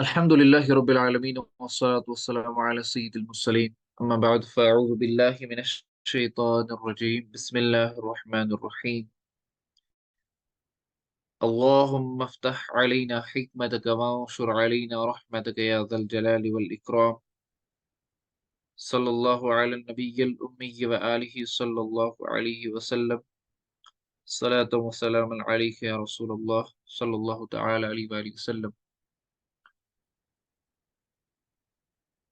الحمد لله رب العالمين والصلاة والسلام على سيد المرسلين أما بعد فأعوذ بالله من الشيطان الرجيم بسم الله الرحمن الرحيم اللهم افتح علينا حكمتك وانشر علينا رحمتك يا ذا الجلال والإكرام صلى الله على النبي الأمي وآله صلى الله عليه وسلم صلاة وسلام عليك يا رسول الله صلى الله تعالى عليه وآله وسلم.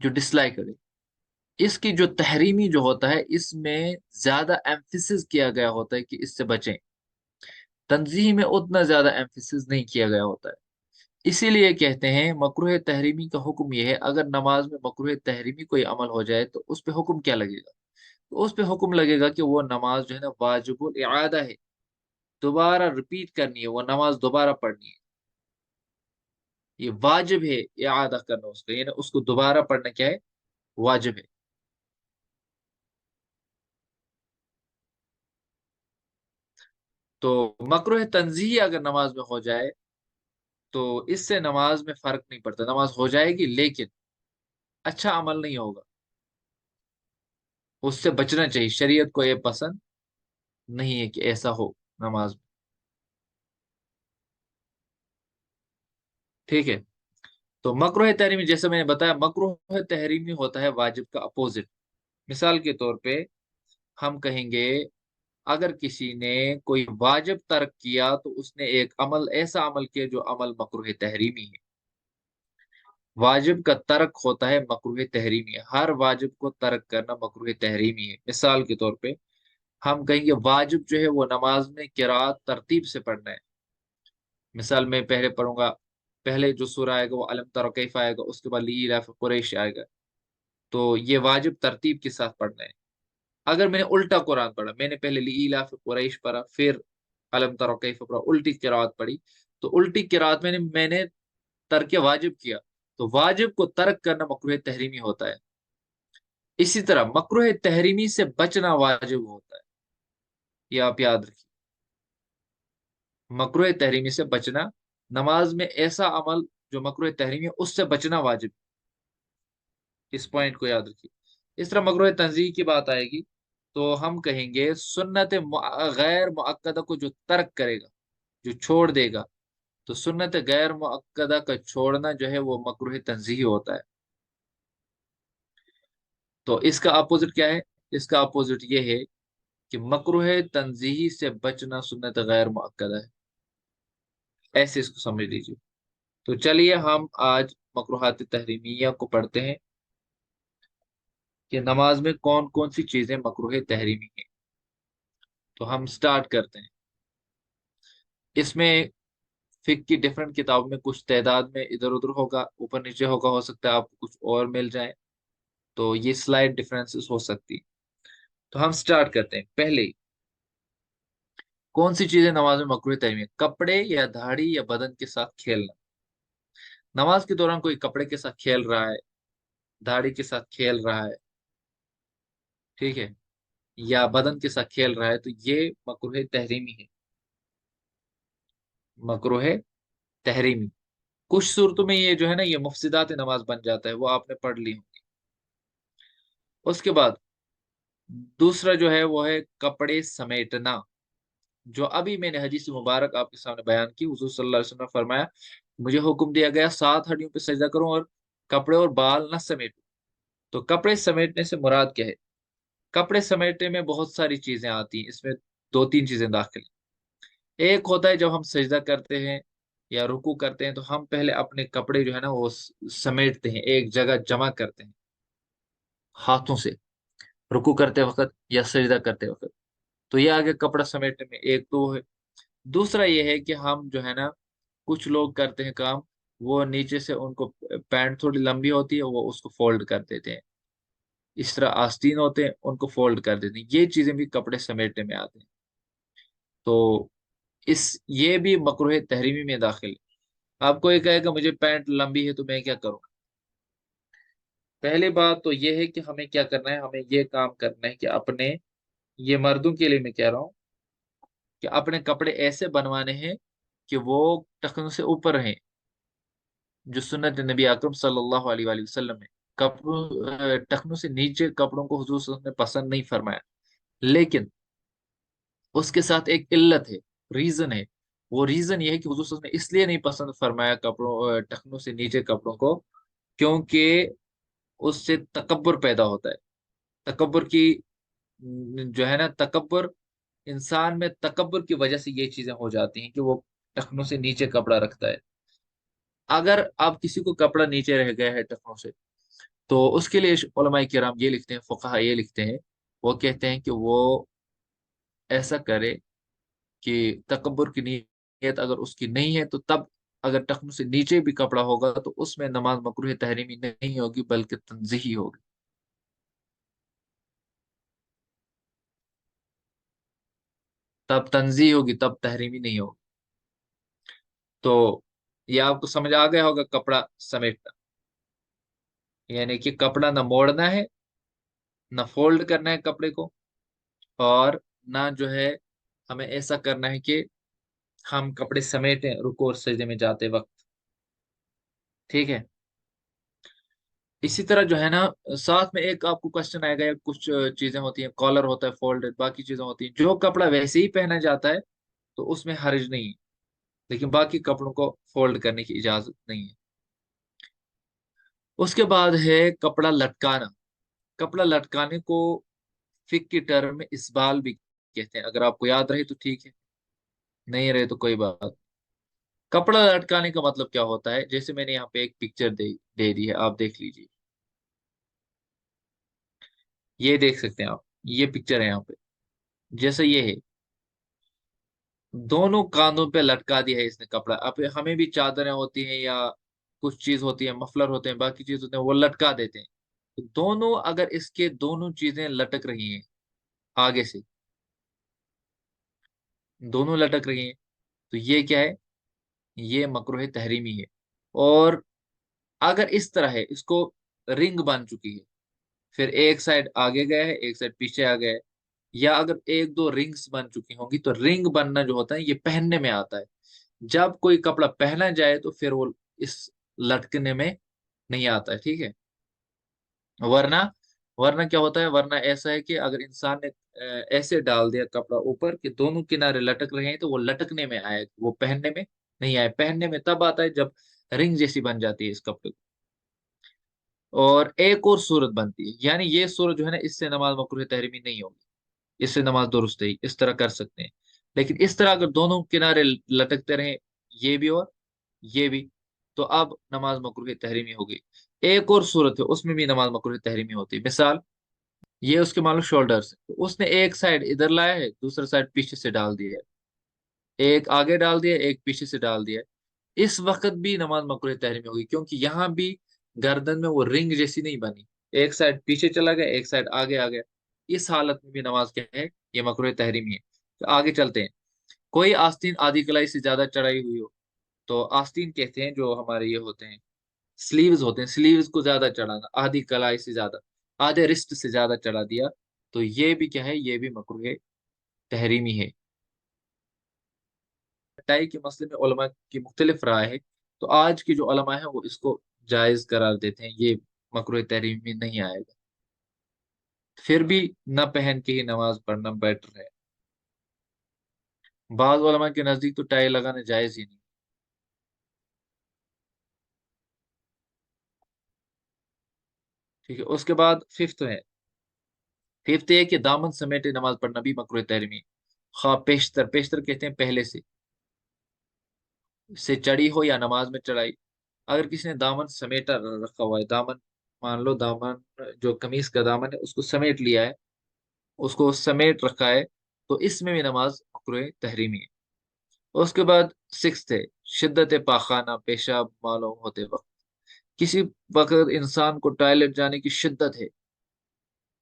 جو ڈسلائک کرے. اس کی جو تحریمی جو ہوتا ہے اس میں زیادہ ایمفیسس کیا گیا ہوتا ہے کہ اس سے بچیں. تنزیہ میں اتنا زیادہ ایمفیسس نہیں کیا گیا ہوتا ہے. اسی لیے کہتے ہیں مکروہ تحریمی کا حکم یہ ہے، اگر نماز میں مکروہ تحریمی کوئی عمل ہو جائے تو اس پہ حکم کیا لگے گا؟ تو اس پہ حکم لگے گا کہ وہ نماز جو ہے نا واجب الاعادہ ہے، دوبارہ رپیٹ کرنی ہے، وہ نماز دوبارہ پڑھنی ہے. یہ واجب ہے اعادہ کرنا اس کا، یعنی اس کو دوبارہ پڑھنا کیا ہے؟ واجب ہے. تو مکروہ تنزیہ اگر نماز میں ہو جائے تو اس سے نماز میں فرق نہیں پڑتا، نماز ہو جائے گی لیکن اچھا عمل نہیں ہوگا. اس سے بچنا چاہیے، شریعت کو یہ پسند نہیں ہے کہ ایسا ہو نماز میں. ٹھیک ہے. تو مکروہ تحریمی جیسے میں نے بتایا، مکروہ تحریمی ہوتا ہے واجب کا اپوزٹ. مثال کے طور پہ ہم کہیں گے اگر کسی نے کوئی واجب ترک کیا تو اس نے ایک عمل ایسا عمل کیا جو عمل مکروہ تحریمی ہے. واجب کا ترک ہوتا ہے مکروہ تحریمی ہے، ہر واجب کو ترک کرنا مکروہ تحریمی ہے. مثال کے طور پہ ہم کہیں گے واجب جو ہے وہ نماز میں قرات ترتیب سے پڑھنا ہے. مثال میں پہلے پڑھوں گا، پہلے جو سورہ آئے گا وہ الم تر کیف آئے گا، اس کے بعد لیلاف قریش آئے گا. تو یہ واجب ترتیب کے ساتھ پڑھنا ہے. اگر میں نے الٹا قرآن پڑھا، میں نے پہلے لیلاف قریش پڑھا پھر الم تر کیف پڑھا، الٹی قرات پڑھی، تو الٹی قرات میں نے ترک واجب کیا، تو واجب کو ترک کرنا مکروہ تحریمی ہوتا ہے. اسی طرح مکروہ تحریمی سے بچنا واجب ہوتا ہے، یہ آپ یاد رکھیے. مکروہ تحریمی سے بچنا، نماز میں ایسا عمل جو مکروہ تحریمی ہے اس سے بچنا واجب. اس پوائنٹ کو یاد رکھیے. اس طرح مکروہ تنزیہ کی بات آئے گی تو ہم کہیں گے سنت غیر مؤکدہ کو جو ترک کرے گا، جو چھوڑ دے گا، تو سنت غیر مؤکدہ کا چھوڑنا جو ہے وہ مکروہ تنزیہ ہوتا ہے. تو اس کا اپوزٹ کیا ہے؟ اس کا اپوزٹ یہ ہے کہ مکروہ تنزیہی سے بچنا سنت غیر مؤکدہ ہے. ایسے اس کو سمجھ لیجیے. تو چلیے ہم آج مکروہات تحریمیہ کو پڑھتے ہیں کہ نماز میں کون کون سی چیزیں مکروہ تحریمی ہیں. تو ہم سٹارٹ کرتے ہیں. اس میں فقہ کی ڈفرنٹ کتابوں میں کچھ تعداد میں ادھر ادھر ہوگا، اوپر نیچے ہوگا، ہو سکتا ہے آپ کو کچھ اور مل جائے، تو یہ سلائڈ ڈفرینسز ہو سکتی. تو ہم سٹارٹ کرتے ہیں. پہلے کون سی چیزیں نماز میں مکروہ تحریمی ہے؟ کپڑے یا داڑھی یا بدن کے ساتھ کھیلنا. نماز کے دوران کوئی کپڑے کے ساتھ کھیل رہا ہے، داڑھی کے ساتھ کھیل رہا ہے، ٹھیک ہے، یا بدن کے ساتھ کھیل رہا ہے، تو یہ مکروہ تحریمی ہے. مکروہ تحریمی. کچھ صورتوں میں یہ جو ہے نا یہ مفسدات نماز بن جاتا ہے، وہ آپ نے پڑھ لی ہوں. اس کے بعد دوسرا جو ہے وہ ہے کپڑے سمیٹنا. جو ابھی میں نے حدیث مبارک آپ کے سامنے بیان کی، حضور صلی اللہ علیہ وسلم نے فرمایا مجھے حکم دیا گیا 7 ہڈیوں پہ سجدہ کروں اور کپڑے اور بال نہ سمیٹوں. تو کپڑے سمیٹنے سے مراد کیا ہے؟ کپڑے سمیٹنے میں بہت ساری چیزیں آتی ہیں، اس میں دو تین چیزیں داخل ہیں. ایک ہوتا ہے جب ہم سجدہ کرتے ہیں یا رکوع کرتے ہیں تو ہم پہلے اپنے کپڑے جو ہے نا وہ سمیٹتے ہیں، ایک جگہ جمع کرتے ہیں ہاتھوں سے، رکوع کرتے وقت یا سجدہ کرتے وقت. تو یہ آگے کپڑا سمیٹنے میں ایک تو ہے. دوسرا یہ ہے کہ ہم جو ہے نا کچھ لوگ کرتے ہیں کام، وہ نیچے سے ان کو پینٹ تھوڑی لمبی ہوتی ہے وہ اس کو فولڈ کر دیتے ہیں، اس طرح آستین ہوتے ہیں ان کو فولڈ کر دیتے ہیں. یہ چیزیں بھی کپڑے سمیٹنے میں آتے ہیں. تو یہ بھی مکروہ تحریمی میں داخل ہے. آپ کو یہ کہے گا مجھے پینٹ لمبی ہے تو میں کیا کروں؟ پہلی بات تو یہ ہے کہ ہمیں کیا کرنا ہے، ہمیں یہ کام کرنا ہے کہ اپنے، یہ مردوں کے لیے میں کہہ رہا ہوں، کہ اپنے کپڑے ایسے بنوانے ہیں کہ وہ ٹخنوں سے اوپر رہیں، جو سنت نبی اکرم صلی اللہ علیہ وآلہ وسلم ہے. ٹخنوں سے نیچے کپڑوں کو حضور صلی اللہ علیہ وسلم نے پسند نہیں فرمایا. لیکن اس کے ساتھ ایک علت ہے، ریزن ہے. وہ ریزن یہ ہے کہ حضور صلی اللہ علیہ وسلم نے اس لیے نہیں پسند فرمایا کپڑوں ٹخنوں سے نیچے کپڑوں کو کیونکہ اس سے تکبر پیدا ہوتا ہے. تکبر کی جو ہے نا تکبر، انسان میں تکبر کی وجہ سے یہ چیزیں ہو جاتی ہیں کہ وہ ٹخنوں سے نیچے کپڑا رکھتا ہے. اگر اب کسی کو کپڑا نیچے رہ گیا ہے ٹخنوں سے تو اس کے لیے علماء کرام یہ لکھتے ہیں، فقہا یہ لکھتے ہیں، وہ کہتے ہیں کہ وہ ایسا کرے کہ تکبر کی نیت اگر اس کی نہیں ہے تو تب اگر ٹخنوں سے نیچے بھی کپڑا ہوگا تو اس میں نماز مکروہ تحریمی نہیں ہوگی بلکہ تنزیہی ہوگی۔ تب تنزیہی ہوگی، تب تحریمی نہیں ہوگی۔ تو یہ آپ کو سمجھ آ گیا ہوگا کپڑا سمیٹنا، یعنی کہ کپڑا نہ موڑنا ہے، نہ فولڈ کرنا ہے کپڑے کو، اور نہ جو ہے ہمیں ایسا کرنا ہے کہ ہم کپڑے سمیٹیں رکوع اور سجدے میں جاتے وقت۔ ٹھیک ہے، اسی طرح جو ہے نا، ساتھ میں ایک آپ کو کوشچن آئے گا، یا کچھ چیزیں ہوتی ہیں، کالر ہوتا ہے فولڈڈ، باقی چیزیں ہوتی ہیں، جو کپڑا ویسے ہی پہنا جاتا ہے تو اس میں حرج نہیں ہے، لیکن باقی کپڑوں کو فولڈ کرنے کی اجازت نہیں ہے۔ اس کے بعد ہے کپڑا لٹکانا۔ کپڑا لٹکانے کو فقہ کی ٹرم میں اسبال بھی کہتے ہیں، اگر آپ کو یاد رہے تو ٹھیک ہے، نہیں رہے تو کوئی بات۔ کپڑا لٹکانے کا مطلب کیا ہوتا ہے؟ جیسے میں نے یہاں پہ ایک پکچر دے دی ہے، آپ دیکھ لیجیے، یہ دیکھ سکتے ہیں آپ، یہ پکچر ہے یہاں پہ، جیسے یہ ہے، دونوں کاندھوں پہ لٹکا دیا ہے اس نے کپڑا۔ اب ہمیں بھی چادریں ہوتی ہیں یا کچھ چیز ہوتی ہے، مفلر ہوتے ہیں، باقی چیز ہوتے ہیں، وہ لٹکا دیتے ہیں۔ تو دونوں، اگر اس کے دونوں چیزیں لٹک رہی ہیں آگے سے، دونوں لٹک رہی ہیں، تو یہ کیا ہے؟ یہ مکروہ تحریمی ہے۔ اور اگر اس طرح ہے، اس کو رنگ بن چکی ہے، پھر ایک سائڈ آگے گیا ہے ایک سائڈ پیچھے آ گیا ہے، یا اگر ایک دو رنگز بن چکی ہوں گی، تو رنگ بننا جو ہوتا ہے یہ پہننے میں آتا ہے۔ جب کوئی کپڑا پہنا جائے تو پھر وہ اس لٹکنے میں نہیں آتا ہے، ٹھیک ہے؟ ورنہ ورنہ کیا ہوتا ہے؟ ورنہ ایسا ہے کہ اگر انسان نے ایسے ڈال دیا کپڑا اوپر کہ دونوں کنارے لٹک رہے ہیں، تو وہ لٹکنے میں آئے، وہ پہننے میں نہیں آئے۔ پہننے میں تب آتا ہے جب رنگ جیسی بن جاتی ہے اس کپڑے کو۔ اور ایک اور صورت بنتی ہے، یعنی یہ صورت جو ہے نا، اس سے نماز مکروہ تحریمی نہیں ہوگی، اس سے نماز درست ہے، اس طرح کر سکتے ہیں۔ لیکن اس طرح اگر دونوں کنارے لٹکتے رہیں، یہ بھی اور یہ بھی، تو اب نماز مکروہ تحریمی ہوگی۔ ایک اور صورت ہے، اس میں بھی نماز مکروہ تحریمی ہوتی ہے۔ مثال، یہ اس کے معلوم شولڈرز، تو اس نے ایک سائڈ ادھر لایا ہے، دوسرا سائڈ پیچھے سے ڈال دیا ہے، ایک آگے ڈال دیا ایک پیچھے سے ڈال دیا۔ اس وقت بھی نماز مکروہ تحریمی ہوگی، کیونکہ یہاں بھی گردن میں وہ رنگ جیسی نہیں بنی، ایک سائڈ پیچھے چلا گیا ایک سائڈ آگے آ گیا۔ اس حالت میں بھی نماز کیا ہے؟ یہ مکروہ تحریمی ہے۔ تو آگے چلتے ہیں۔ کوئی آستین آدھی کلائی سے زیادہ چڑھائی ہوئی ہو، تو آستین کہتے ہیں جو ہمارے یہ ہوتے ہیں، سلیوز ہوتے ہیں، سلیوز کو زیادہ چڑھانا، آدھی کلائی سے زیادہ، آدھے رسٹ سے زیادہ چڑھا دیا، تو یہ بھی کیا ہے؟ یہ بھی مکروہ تحریمی ہے۔ ٹائی کے مسئلے میں علماء کی مختلف رائے ہے، تو آج کی جو علماء ہیں وہ اس کو جائز قرار دیتے ہیں، یہ مکروہ تحریم میں نہیں آئے گا۔ پھر بھی نہ پہن کے ہی نماز پڑھنا بیٹر ہے۔ بعض علماء کے نزدیک تو ٹائی لگانا جائز ہی نہیں۔ ٹھیک ہے، اس کے بعد ففتھ ہے کہ دامن سمیٹے نماز پڑھنا بھی مکروہ تحریمی ہے، خواہ پیشتر، پیشتر کہتے ہیں پہلے سے چڑھی ہو یا نماز میں چڑھائی۔ اگر کسی نے دامن سمیٹا رکھا ہوا ہے، دامن، مان لو دامن، جو قمیص کا دامن ہے اس کو سمیٹ لیا ہے، اس کو سمیٹ رکھا ہے، تو اس میں بھی نماز مکروہ تحریمی ہے۔ اس کے بعد سکس ہے شدت پاخانہ، پیشاب معلوم ہوتے وقت۔ کسی وقت انسان کو ٹوائلٹ جانے کی شدت ہے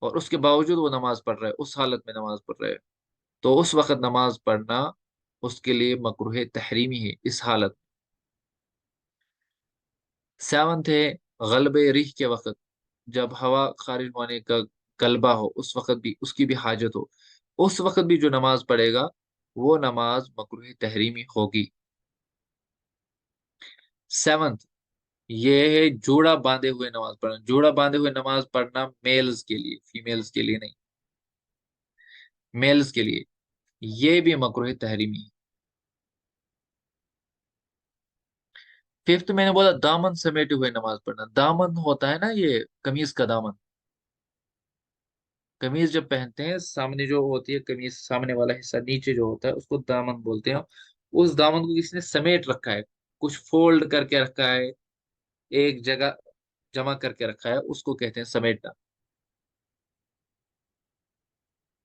اور اس کے باوجود وہ نماز پڑھ رہا ہے، اس حالت میں نماز پڑھ رہا ہے، تو اس وقت نماز پڑھنا اس کے لیے مکروہ تحریمی ہے اس حالت۔ سیونتھ ہے غلب ریح کے وقت، جب ہوا خارج ہونے کا غلبہ ہو، اس وقت بھی اس کی بھی حاجت ہو، اس وقت بھی جو نماز پڑھے گا وہ نماز مکروہ تحریمی ہوگی۔ سیونتھ یہ ہے جوڑا باندھے ہوئے نماز پڑھنا۔ جوڑا باندھے ہوئے نماز پڑھنا میلز کے لیے، فیمیلز کے لیے نہیں، میلز کے لیے، یہ بھی مکروہ تحریمی ہے۔ ففتھ میں نے بولا دامن سمیٹے ہوئے نماز پڑھنا۔ دامن ہوتا ہے نا یہ قمیض کا دامن، قمیض جب پہنتے ہیں، سامنے جو ہوتی ہے قمیض، سامنے والا حصہ نیچے جو ہوتا ہے اس کو دامن بولتے ہیں۔ اس دامن کو کسی نے سمیٹ رکھا ہے، کچھ فولڈ کر کے رکھا ہے ایک جگہ جمع کر کے رکھا ہے اس کو کہتے ہیں سمیٹنا،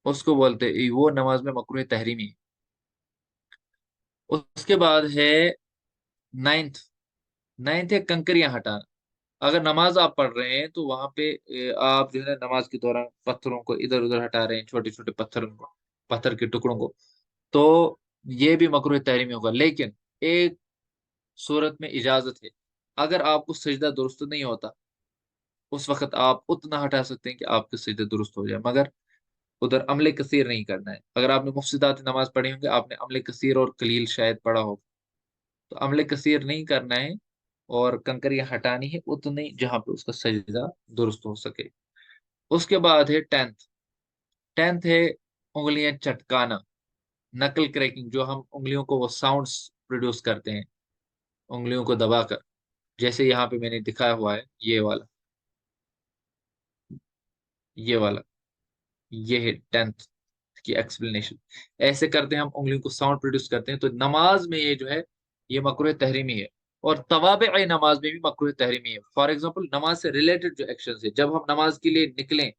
اس کو بولتے ہیں وہ نماز میں مکروہ تحریمی ہے۔ اس کے بعد ہے نائنتھ، نائنتھ ہے کنکریاں ہٹانا۔ اگر نماز آپ پڑھ رہے ہیں تو وہاں پہ آپ جو ہے نا نماز کے دوران پتھروں کو ادھر ادھر ہٹا رہے ہیں، چھوٹے چھوٹے پتھروں کو، پتھر کے ٹکڑوں کو، تو یہ بھی مکروہ تحریمی ہوگا، لیکن ایک صورت میں اجازت ہے۔ اگر آپ کو سجدہ درست نہیں ہوتا اس وقت آپ اتنا ہٹا سکتے ہیں کہ آپ کا سجدہ درست ہو جائے، مگر ادھر عمل کثیر نہیں کرنا ہے۔ اگر آپ نے مفسدات نماز پڑھی ہوں گے، آپ نے عمل کثیر اور قلیل شاید پڑھا ہو، تو عمل کثیر نہیں کرنا ہے اور کنکریاں ہٹانی ہے اتنی جہاں پہ اس کا سجدہ درست ہو سکے۔ اس کے بعد ہے ٹینتھ، ٹینتھ ہے انگلیاں چٹکانا، نکل کریکنگ، جو ہم انگلیوں کو وہ ساؤنڈس پروڈیوس کرتے ہیں انگلیوں کو دبا کر، جیسے یہاں پہ میں نے دکھایا ہوا ہے، یہ والا، یہ والا، یہ ہے ٹینتھ کی ایکسپلینیشن۔ ایسے کرتے ہیں ہم انگلیوں کو ساؤنڈ پروڈیوس کرتے ہیں، تو نماز میں یہ جو ہے یہ مکروہ تحریمی ہے، اور توابع نماز میں بھی مکروہ تحریمی ہے۔ فار ایگزامپل نماز سے ریلیٹڈ جو ایکشن ہے، جب ہم نماز کے لیے نکلیں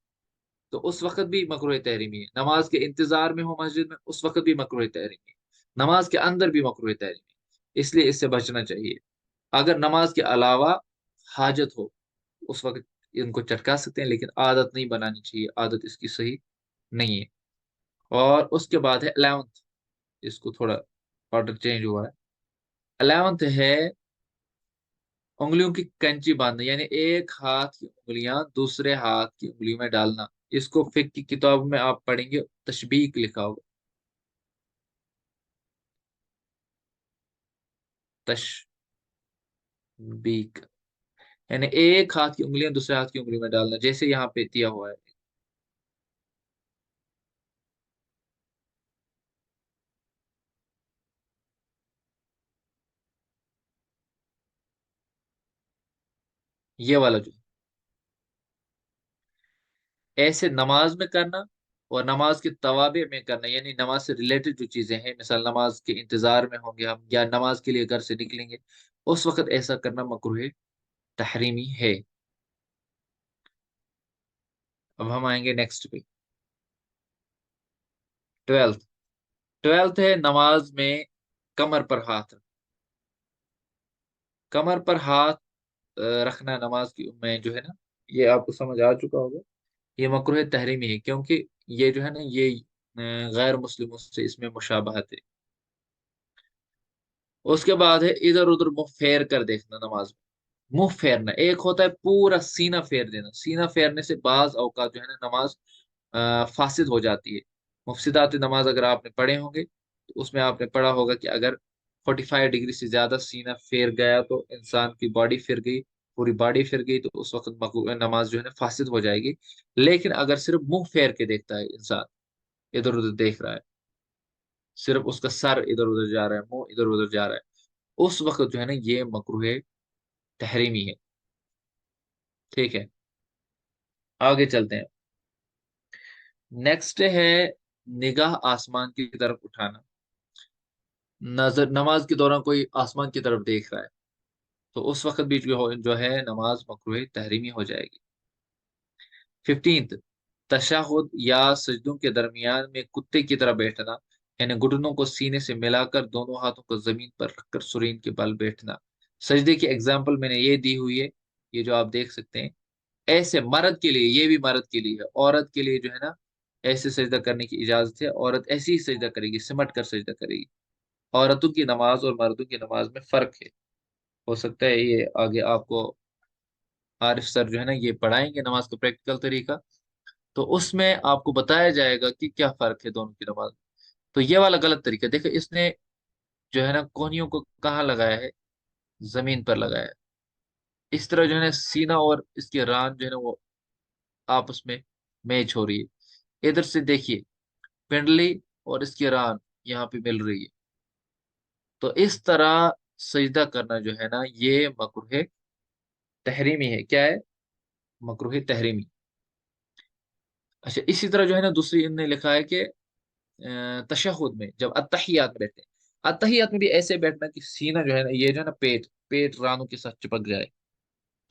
تو اس وقت بھی مکروہ تحریمی ہے، نماز کے انتظار میں ہو مسجد میں اس وقت بھی مکروہ تحریمی ہے، نماز کے اندر بھی مکروہ تحریمی ہے، اس لیے اس سے بچنا چاہیے۔ اگر نماز کے علاوہ حاجت ہو اس وقت ان کو چٹکا سکتے ہیں، لیکن عادت نہیں بنانی چاہیے، عادت اس کی صحیح نہیں ہے۔ اور اس کے بعد ہے 11th، اس کو تھوڑا آرڈر چینج ہوا ہے، 11th ہے انگلیوں کی کنچی باندھنا، یعنی ایک ہاتھ کی انگلیاں دوسرے ہاتھ کی انگلی میں ڈالنا۔ اس کو فقہ کی کتاب میں آپ پڑھیں گے، تشبیک لکھا ہوگا، تشبیک، یعنی ایک ہاتھ کی انگلیاں دوسرے ہاتھ کی انگلی میں ڈالنا، جیسے یہاں پہ دیا ہوا ہے۔ یہ والا جو ایسے نماز میں کرنا اور نماز کے توابع میں کرنا، یعنی نماز سے ریلیٹڈ جو چیزیں ہیں، مثال نماز کے انتظار میں ہوں گے ہم یا نماز کے لیے گھر سے نکلیں گے، اس وقت ایسا کرنا مکروہ تحریمی ہے۔ اب ہم آئیں گے نیکسٹ پہ، 12th، 12th ہے نماز میں کمر پر ہاتھ، کمر پر ہاتھ رکھنا نماز کی میں جو ہے نا، یہ آپ کو سمجھ آ چکا ہوگا، یہ مکروہ تحریمی ہے، کیونکہ یہ جو ہے نا یہ غیر مسلموں سے اس میں مشابہت ہے۔ اس کے بعد ہے ادھر ادھر منہ پھیر کر دیکھنا نماز میں، منہ پھیرنا، ایک ہوتا ہے پورا سینہ پھیر دینا، سینہ پھیرنے سے بعض اوقات جو ہے نا نماز فاسد ہو جاتی ہے۔ مفسدات نماز اگر آپ نے پڑھے ہوں گے تو اس میں آپ نے پڑھا ہوگا کہ اگر 45 ڈگری سے زیادہ سینہ پھیر گیا تو انسان کی باڈی پھر گئی، پوری باڈی پھر گئی، تو اس وقت نماز جو ہے نا فاسد ہو جائے گی۔ لیکن اگر صرف منہ پھیر کے دیکھتا ہے انسان، ادھر ادھر دیکھ رہا ہے، صرف اس کا سر ادھر ادھر جا رہا ہے، منہ ادھر ادھر جا رہا ہے، اس وقت جو ہے نا یہ مکروہ تحریمی ہے۔ ٹھیک ہے، آگے چلتے ہیں۔ نیکسٹ ہے نگاہ آسمان کی طرف اٹھانا، نظر نماز کے دوران کوئی آسمان کی طرف دیکھ رہا ہے تو اس وقت بھی جو ہے نماز مکروہ تحریمی ہو جائے گی۔ 15th، تشہد یا سجدوں کے درمیان میں کتے کی طرح بیٹھنا، یعنی گھٹنوں کو سینے سے ملا کر دونوں ہاتھوں کو زمین پر رکھ کر سرین کے بل بیٹھنا۔ سجدے کی ایگزامپل میں نے یہ دی ہوئی ہے، یہ جو آپ دیکھ سکتے ہیں، ایسے مرد کے لیے، یہ بھی مرد کے لیے ہے، عورت کے لیے جو ہے نا ایسے سجدہ کرنے کی اجازت ہے، عورت ایسی ہی سجدہ کرے گی، سمٹ کر سجدہ کرے گی۔ عورتوں کی نماز اور مردوں کی نماز میں فرق ہے، ہو سکتا ہے یہ آگے آپ کو عارف سر جو ہے نا یہ پڑھائیں گے نماز کا پریکٹیکل طریقہ، تو اس میں آپ کو بتایا جائے گا کہ کیا فرق ہے دونوں کی نماز میں۔ تو یہ والا غلط طریقہ دیکھیں، اس نے جو ہے نا کوہنیوں کو کہاں لگایا ہے، زمین پر لگایا ہے، اس طرح جو ہے نا سینہ اور اس کی ران جو ہے نا وہ آپس میں میچ ہو رہی ہے۔ ادھر سے دیکھیے پنڈلی اور اس کی ران یہاں پہ مل رہی ہے، تو اس طرح سجدہ کرنا جو ہے نا یہ مکروہ تحریمی ہے، کیا ہے، مکروہ تحریمی۔ اچھا، اسی طرح جو ہے نا دوسری ان نے لکھا ہے کہ تشہد میں جب اتحیات میں بیٹھتے ہیں، اتحیات میں بھی ایسے بیٹھنا کہ سینہ جو ہے نا یہ جو ہے نا پیٹ رانوں کے ساتھ چپک جائے،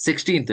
16th,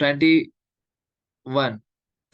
21,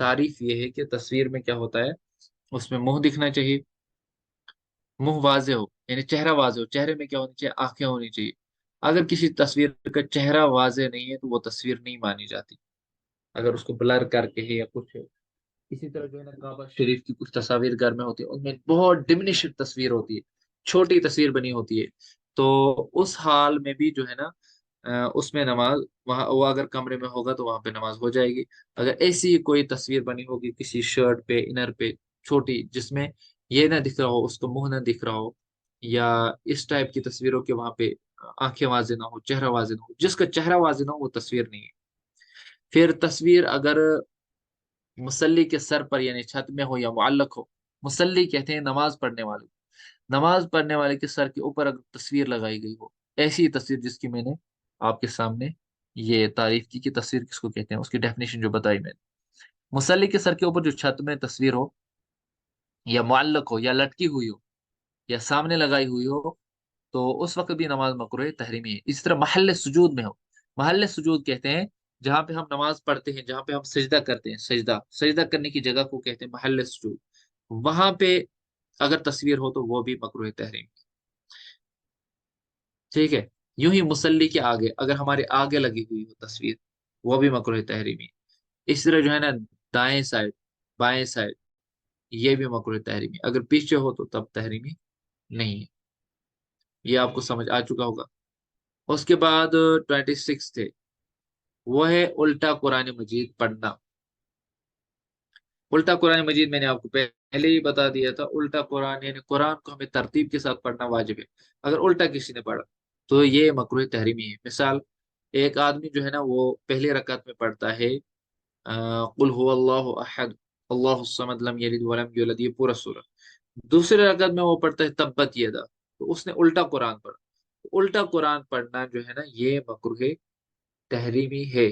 تعریف یہ ہے کہ تصویر میں کیا ہوتا ہے، اس میں منہ دکھنا چاہیے، منہ واضح ہو، یعنی چہرہ واضح ہو، چہرے میں کیا ہونی چاہیے، آنکھیں ہونی چاہیے۔ اگر کسی تصویر کا چہرہ واضح نہیں ہے تو وہ تصویر نہیں مانی جاتی، اگر اس کو بلر کر کے ہے یا کچھ ہے۔ اسی طرح جو ہے نا کعبہ شریف کی کچھ تصاویر گھر میں ہوتی ہے، ان میں بہت ڈمنشڈ تصویر ہوتی ہے، چھوٹی تصویر بنی ہوتی ہے، تو اس حال میں بھی جو ہے نا اس میں نماز، وہاں وہ اگر کمرے میں ہوگا تو وہاں پہ نماز ہو جائے گی۔ اگر ایسی کوئی تصویر بنی ہوگی کسی شرٹ پہ، انر پہ، چھوٹی، جس میں یہ نہ دکھ رہا ہو، اس کو منہ نہ دکھ رہا ہو، یا اس ٹائپ کی تصویروں کے وہاں پہ آنکھیں واضح نہ ہو، چہرہ واضح نہ ہو، جس کا چہرہ واضح نہ ہو وہ تصویر نہیں ہے۔ پھر تصویر اگر مسلی کے سر پر یعنی چھت میں ہو یا معلق ہو، مسلی کہتے ہیں نماز پڑھنے والے کو، نماز پڑھنے والے کے سر کے اوپر اگر تصویر لگائی گئی ہو، ایسی تصویر جس کی میں نے آپ کے سامنے یہ تعریف کی کہ تصویر کس کو کہتے ہیں، اس کی ڈیفینیشن جو بتائی میں نے، مسلی کے سر کے اوپر جو چھت میں تصویر ہو، یا معلق ہو، یا لٹکی ہوئی ہو، یا سامنے لگائی ہوئی ہو، تو اس وقت بھی نماز مکروہ تحریمی ہے۔ اسی طرح محل سجود میں ہو، محل سجود کہتے ہیں جہاں پہ ہم نماز پڑھتے ہیں، جہاں پہ ہم سجدہ کرتے ہیں، سجدہ سجدہ کرنے کی جگہ کو کہتے ہیں محل سجود، وہاں پہ اگر تصویر ہو تو وہ بھی مکروہ تحریم، ٹھیک ہے۔ یوں ہی مسلی کے آگے اگر ہمارے آگے لگی ہوئی ہو تصویر، وہ بھی مکروہ تحریمی ہے۔ اس طرح جو ہے نا دائیں سائڈ، بائیں سائڈ، یہ بھی مکروہ تحریمی، اگر پیچھے ہو تو تب تحریمی نہیں ہے۔ یہ آپ کو سمجھ آ چکا ہوگا۔ اس کے بعد 26 تھے، وہ ہے الٹا قرآن مجید پڑھنا۔ الٹا قرآن مجید میں نے آپ کو پہلے ہی بتا دیا تھا، الٹا قرآن یعنی قرآن کو ہمیں ترتیب کے ساتھ پڑھنا واجب ہے، اگر الٹا کسی نے پڑھا تو یہ مکروہ تحریمی ہے۔ مثال، ایک آدمی جو ہے نا وہ پہلی رکعت میں پڑھتا ہے قل هو اللہ احد اللہ الصمد لم یلد ولم یولد، یہ پورا سورہ، دوسری رکعت میں وہ پڑھتا ہے تبت یدا، تو اس نے الٹا قرآن پڑھا۔ الٹا قرآن پڑھنا جو ہے نا یہ مکروہ تحریمی ہے۔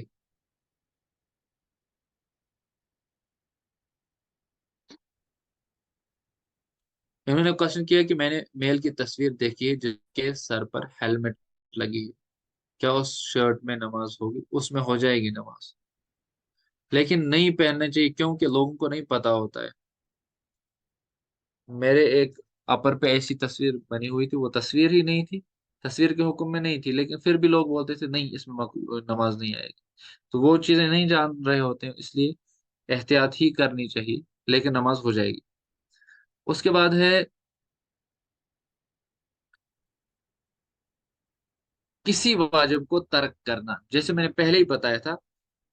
انہوں نے کوشچن کیا کہ میں نے میل کی تصویر دیکھی ہے جس کے سر پر ہیلمٹ لگی ہے، کیا اس شرٹ میں نماز ہوگی؟ اس میں ہو جائے گی نماز، لیکن نہیں پہننا چاہیے کیونکہ لوگوں کو نہیں پتا ہوتا ہے۔ میرے ایک اپر پہ ایسی تصویر بنی ہوئی تھی، وہ تصویر ہی نہیں تھی، تصویر کے حکم میں نہیں تھی، لیکن پھر بھی لوگ بولتے تھے نہیں اس میں نماز نہیں آئے گی، تو وہ چیزیں نہیں جان رہے ہوتے ہیں، اس لیے احتیاط ہی کرنی چاہیے، لیکن نماز ہو جائے گی۔ اس کے بعد ہے کسی واجب کو ترک کرنا، جیسے میں نے پہلے ہی بتایا تھا،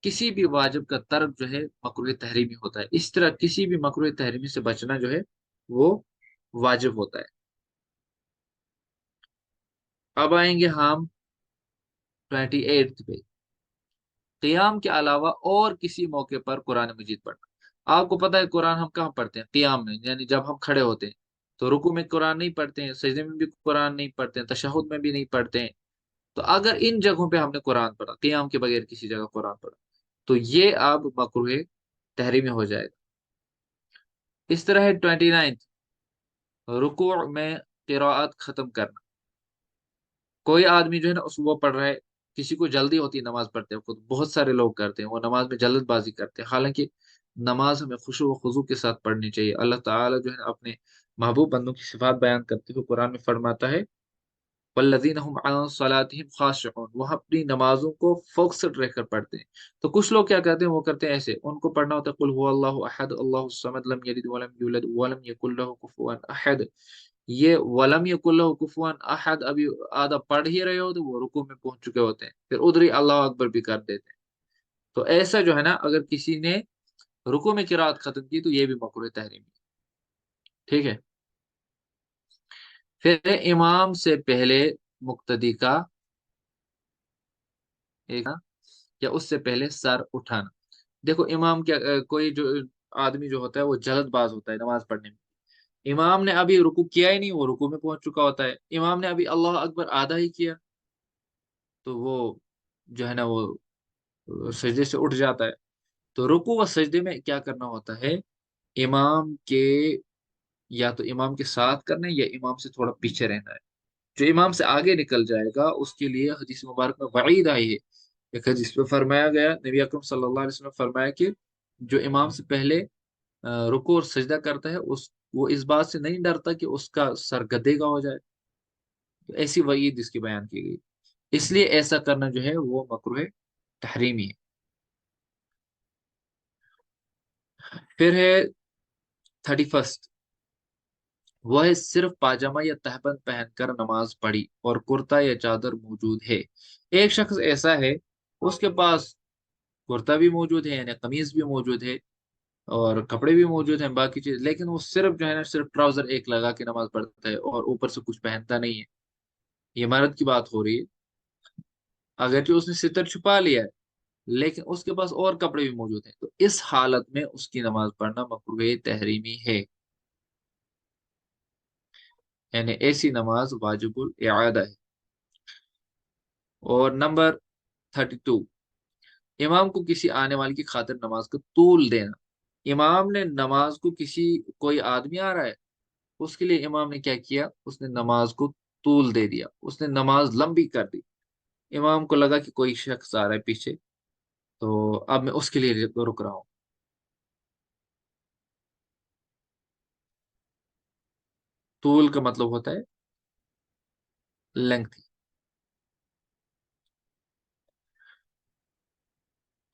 کسی بھی واجب کا ترک جو ہے مکروہ تحریمی ہوتا ہے، اس طرح کسی بھی مکروہ تحریمی سے بچنا جو ہے وہ واجب ہوتا ہے۔ اب آئیں گے ہم 28 پہ، قیام کے علاوہ اور کسی موقع پر قرآن مجید پڑھنا۔ آپ کو پتا ہے قرآن ہم کہاں پڑھتے ہیں؟ قیام میں، یعنی جب ہم کھڑے ہوتے ہیں تو رکوع میں قرآن نہیں پڑھتے ہیں، سجدے میں بھی قرآن نہیں پڑھتے ہیں، تشہد میں بھی نہیں پڑھتے ہیں۔ تو اگر ان جگہوں پہ ہم نے قرآن پڑھا، قیام کے بغیر کسی جگہ قرآن پڑھا، تو یہ اب مکروہ تحریمی ہو جائے گا۔ اس طرح ہے 29، رکوع میں قراءت ختم کرنا۔ کوئی آدمی جو ہے نا اس وہ پڑھ رہا ہے، کسی کو جلدی ہوتی ہے نماز پڑھتے ہیں، خود بہت سارے لوگ کرتے ہیں وہ نماز میں جلد بازی کرتے ہیں، حالانکہ نماز ہمیں خشوع و خضوع کے ساتھ پڑھنی چاہیے۔ اللہ تعالیٰ جو ہے نا اپنے محبوب بندوں کی صفات بیان کرتے ہوئے قرآن میں فرماتا ہے والذین هم عن صلاتهم خاشعون، وہ اپنی نمازوں کو فوکسڈ رہ کر پڑھتے ہیں۔ تو کچھ لوگ کیا کرتے ہیں، وہ کرتے ہیں ایسے، ان کو پڑھنا ہوتا ہے قل هو اللہ احد اللہ الصمد لم یلد ولم یولد ولم یکن له کفوا احد، یہ ولم یکن له کفوا احد ابھی آدھا پڑھ ہی رہے ہوتے، وہ رکوع میں پہنچ چکے ہوتے ہیں، پھر ادھر ہی اللہ اکبر بھی کر دیتے ہیں۔ تو ایسا جو ہے نا اگر کسی نے رکوع میں قرات ختم کی تو یہ بھی مکروہ تحریمی ہے، ٹھیک ہے۔ پھر امام سے پہلے مقتدی کا ایک یا اس سے پہلے سر اٹھانا۔ دیکھو امام کیا کوئی جو آدمی جو ہوتا ہے وہ جلد باز ہوتا ہے نماز پڑھنے میں، امام نے ابھی رکوع کیا ہی نہیں، وہ رکوع میں پہنچ چکا ہوتا ہے، امام نے ابھی اللہ اکبر آدھا ہی کیا، تو وہ جو ہے نا وہ سجدے سے اٹھ جاتا ہے۔ تو رکوع و سجدے میں کیا کرنا ہوتا ہے، امام کے یا تو امام کے ساتھ کرنا ہے یا امام سے تھوڑا پیچھے رہنا ہے۔ جو امام سے آگے نکل جائے گا اس کے لیے حدیث مبارک میں وعید آئی ہے، ایک حدیث میں فرمایا گیا، نبی اکرم صلی اللہ علیہ وسلم نے فرمایا کہ جو امام سے پہلے رکوع اور سجدہ کرتا ہے وہ اس بات سے نہیں ڈرتا کہ اس کا سر گدے گا ہو جائے. تو ایسی وعید اس کی بیان کی گئی. اس لیے ایسا کرنا جو ہے وہ مکروہ تحریمی ہے. پھر ہے 31. وہ ہے صرف پاجامہ یا تہبند پہن کر نماز پڑھی اور کرتا یا چادر موجود ہے. ایک شخص ایسا ہے اس کے پاس کرتا بھی موجود ہے یعنی قمیض بھی موجود ہے اور کپڑے بھی موجود ہیں باقی چیز، لیکن وہ صرف جو ہے نا صرف ٹراؤزر ایک لگا کے نماز پڑھتا ہے اور اوپر سے کچھ پہنتا نہیں ہے. یہ مرد کی بات ہو رہی ہے. اگرچہ اس نے ستر چھپا لیا ہے لیکن اس کے پاس اور کپڑے بھی موجود ہیں، تو اس حالت میں اس کی نماز پڑھنا مکروہ تحریمی ہے. یعنی ایسی نماز واجب الاعادہ ہے. اور نمبر 32، امام کو کسی آنے والے کی خاطر نماز کا طول دینا. امام نے نماز کو کوئی آدمی آ رہا ہے، اس کے لیے امام نے کیا کیا، اس نے نماز کو طول دے دیا، اس نے نماز لمبی کر دی. امام کو لگا کہ کوئی شخص آ رہا ہے پیچھے، تو اب میں اس کے لیے رک رہا ہوں. طول کا مطلب ہوتا ہے لینتھ.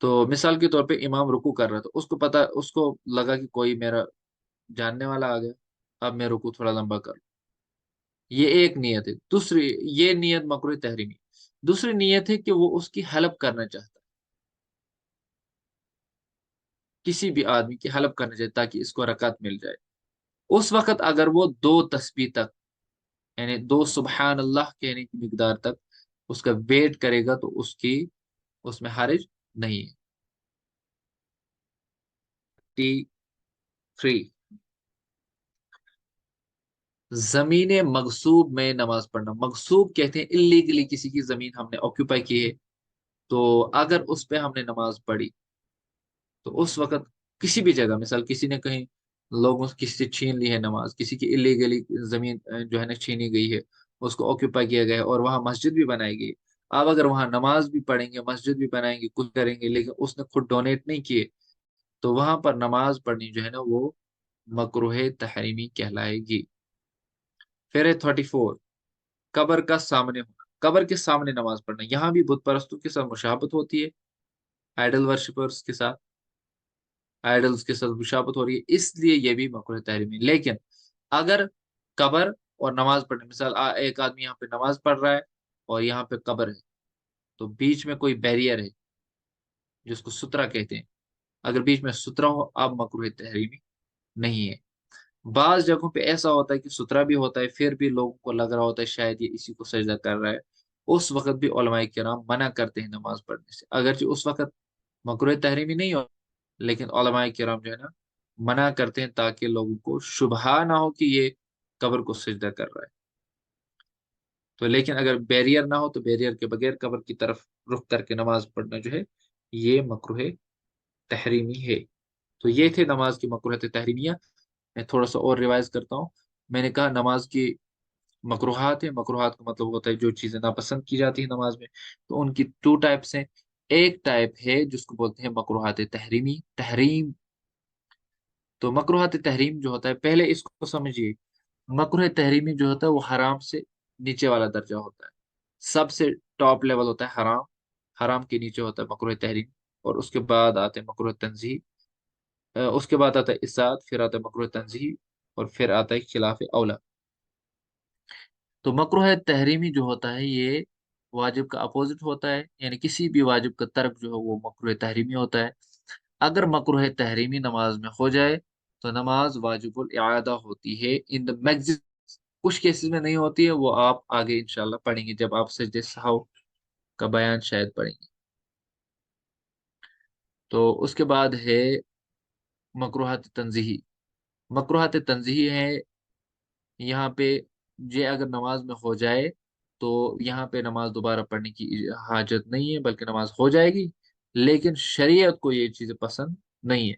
تو مثال کے طور پہ امام رکو کر رہا تھا، اس کو لگا کہ کوئی میرا جاننے والا آ گیا، اب میں رکو تھوڑا لمبا کر لوں. یہ ایک نیت ہے. دوسری یہ نیت مکروہ تحریمی. دوسری نیت ہے کہ وہ اس کی ہیلپ کرنا چاہتا ہے، کسی بھی آدمی کی ہیلپ کرنا چاہتا ہے تاکہ اس کو رکعت مل جائے. اس وقت اگر وہ دو تسبیح تک یعنی دو سبحان اللہ کہنے کی مقدار تک اس کا ویٹ کرے گا تو اس میں حرج نہیں ہے. 3، زمین مغصوب میں نماز پڑھنا. مغصوب کہتے ہیں اللیگلی کسی کی زمین ہم نے آکوپائی کی ہے، تو اگر اس پہ ہم نے نماز پڑھی تو اس وقت کسی بھی جگہ، مثال کسی نے کہیں لوگوں سے کسی سے چھین لی ہے نماز، کسی کی اللیگلی زمین جو ہے نا چھینی گئی ہے، اس کو آکوپائی کیا گیا ہے اور وہاں مسجد بھی بنائی گئی. آپ اگر وہاں نماز بھی پڑھیں گے، مسجد بھی بنائیں گے، کچھ کریں گے، لیکن اس نے خود ڈونیٹ نہیں کیے، تو وہاں پر نماز پڑھنی جو ہے نا وہ مکروہ تحریمی کہلائے گی. پھر ہے 34، قبر کا سامنے ہونا. قبر کے سامنے نماز پڑھنا، یہاں بھی بت پرستوں کے ساتھ مشابہت ہوتی ہے، آئیڈل ورشپرز کے ساتھ، آئیڈلز کے ساتھ مشابہت ہو رہی ہے، اس لیے یہ بھی مکروہ تحریمی. لیکن اگر قبر اور نماز پڑھنے، مثال ایک آدمی یہاں پہ نماز پڑھ رہا ہے اور یہاں پہ قبر ہے، تو بیچ میں کوئی بیریئر ہے جس کو سترا کہتے ہیں، اگر بیچ میں سترا ہو اب مکروہ تحریمی نہیں ہے. بعض جگہوں پہ ایسا ہوتا ہے کہ سترا بھی ہوتا ہے پھر بھی لوگوں کو لگ رہا ہوتا ہے شاید یہ اسی کو سجدہ کر رہا ہے، اس وقت بھی علماء کرام منع کرتے ہیں نماز پڑھنے سے. اگرچہ اس وقت مکروہ تحریمی نہیں ہو لیکن علماء کرام جو ہے نا منع کرتے ہیں تاکہ لوگوں کو شبہہ نہ ہو کہ یہ قبر کو سجدہ کر رہا ہے. تو لیکن اگر بیریئر نہ ہو تو بیریئر کے بغیر قبر کی طرف رخ کر کے نماز پڑھنا جو ہے یہ مکروہ تحریمی ہے. تو یہ تھے نماز کی مکروہات تحریمیہ. میں تھوڑا سا اور ریوائز کرتا ہوں. میں نے کہا نماز کی مکروہات ہے، مکروہات کا مطلب ہوتا ہے جو چیزیں ناپسند کی جاتی ہیں نماز میں. تو ان کی 2 ٹائپس ہیں. ایک ٹائپ ہے جس کو بولتے ہیں مکروہات تحریمی، تحریم. تو مکروہات تحریم جو ہوتا ہے پہلے اس کو سمجھیے. مکروہ تحریمی جو ہوتا ہے وہ حرام سے نیچے والا درجہ ہوتا ہے، سب سے ٹاپ لیول ہوتا ہے حرام. حرام کے نیچے ہوتا ہے مکروہ تحریم، اور اس کے بعد آتے ہیں مکروہ تنزیہ، اس کے بعد آتا ہے اسات، پھر آتا ہے مکروہ تنزیہ، اور پھر آتا ہے خلاف اولا. تو مکروہ تحریمی جو ہوتا ہے یہ واجب کا اپوزٹ ہوتا ہے، یعنی کسی بھی واجب کا ترک جو ہے وہ مکروہ تحریمی ہوتا ہے. اگر مکروہ تحریمی نماز میں ہو جائے تو نماز واجب الاعادہ ہوتی ہے. ان دا میکزم کچھ کیسز میں نہیں ہوتی ہے، وہ آپ آگے انشاءاللہ پڑھیں گے جب آپ سجدہ سہو کا بیان شاید پڑھیں گے. تو اس کے بعد ہے مکروہات تنزیہی. مکروہات تنزیہی ہے یہاں پہ یہ اگر نماز میں ہو جائے تو یہاں پہ نماز دوبارہ پڑھنے کی حاجت نہیں ہے بلکہ نماز ہو جائے گی، لیکن شریعت کو یہ چیزیں پسند نہیں ہے.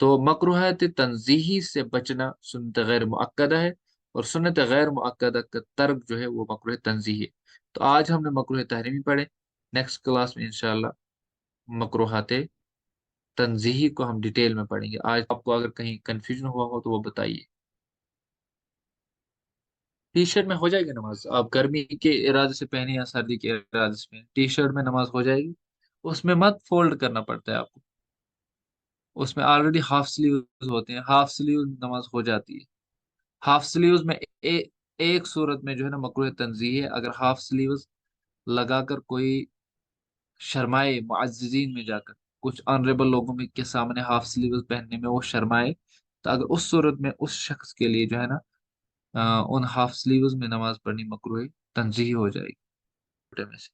تو مکروہات تنزیہی سے بچنا سنت غیر مؤکدہ ہے، اور سنت غیر مؤکدہ کا ترک جو ہے وہ مکروہ تنزیہی ہے. تو آج ہم نے مکروہ تحریمی پڑھے، نیکسٹ کلاس میں انشاءاللہ مکروہات تنزیہی کو ہم ڈیٹیل میں پڑھیں گے آج. آپ کو اگر کہیں کنفیوژن ہوا ہو تو وہ بتائیے. ٹی شرٹ میں ہو جائے گی نماز؟ آپ گرمی کے ارادے سے پہنے یا سردی کے ارادے سے پہنے، ٹی شرٹ میں نماز ہو جائے گی. اس میں مت فولڈ کرنا پڑتا ہے آپ کو، اس میں آلریڈی ہاف سلیوز ہوتے ہیں، ہاف سلیو نماز ہو جاتی ہے. ہاف سلیوز میں ایک صورت میں جو ہے نا مکروہ تنزیہ ہے، اگر ہاف سلیوز لگا کر کوئی شرمائے معززین میں جا کر، کچھ آنریبل لوگوں میں کے سامنے ہاف سلیوز پہننے میں وہ شرمائے، تو اگر اس صورت میں اس شخص کے لیے جو ہے نا ان ہاف سلیوز میں نماز پڑھنی مکروہ تنزیہ ہو جائے گی میں سے.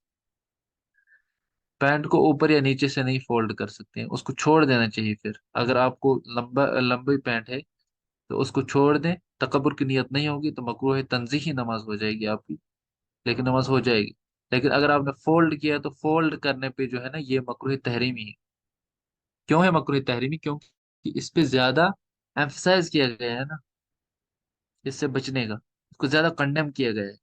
پینٹ کو اوپر یا نیچے سے نہیں فولڈ کر سکتے ہیں، اس کو چھوڑ دینا چاہیے. پھر اگر آپ کو لمبی پینٹ ہے تو اس کو چھوڑ دیں، تکبر کی نیت نہیں ہوگی تو مکروہ تنزیہی نماز ہو جائے گی آپ کی، لیکن نماز ہو جائے گی. لیکن اگر آپ نے فولڈ کیا تو فولڈ کرنے پہ جو ہے نا یہ مکروہ تحریمی ہے. کیوں ہے مکروہ تحریمی؟ کیونکہ اس پہ زیادہ ایمفسائز کیا گیا ہے نا، اس سے بچنے کا، اس کو زیادہ کنڈیم کیا گیا ہے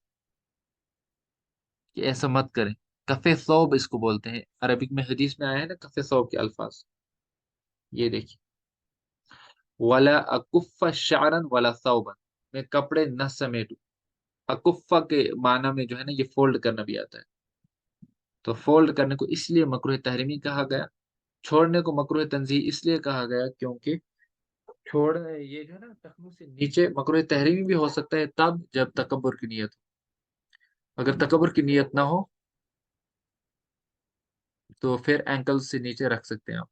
کہ ایسا مت کریں. کفے ثوب اس کو بولتے ہیں، عربک میں حدیث میں آیا ہے نا کفے ثوب کے الفاظ. یہ دیکھیے، ولا اکف شعرا ولا ثوبا، میں کپڑے نہ سمیٹوں. اکفا کے معنی میں جو ہے نا یہ فولڈ کرنا بھی آتا ہے. تو فولڈ کرنے کو اس لیے مکروہ تحریمی کہا گیا، چھوڑنے کو مکروہ تنزیہ اس لیے کہا گیا کیونکہ چھوڑنے یہ جو ہے نا ٹخنوں سے نیچے مکروہ تحریمی بھی ہو سکتا ہے تب جب تکبر کی نیت ہو. اگر تکبر کی نیت نہ ہو تو پھر اینکل سے نیچے رکھ سکتے ہیں آپ.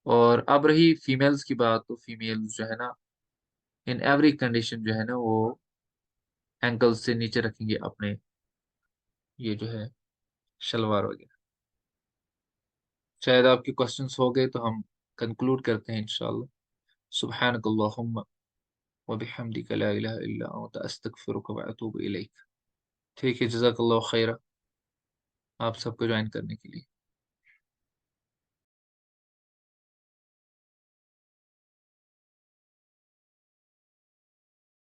اور اب رہی فیمیلز کی بات، تو فیمیلز جو ہے نا ان ایوری کنڈیشن جو ہے نا وہ اینکل سے نیچے رکھیں گے اپنے یہ جو ہے شلوار وغیرہ. شاید آپ کے کوشچنس ہو گئے تو ہم کنکلوڈ کرتے ہیں انشاءاللہ. سبحانک اللہم وبحمدک لا الہ الا انت استغفرک واتوب الیک. ٹھیک ہے، جزاک اللہ خیر آپ سب کو جوائن کرنے کے لیے.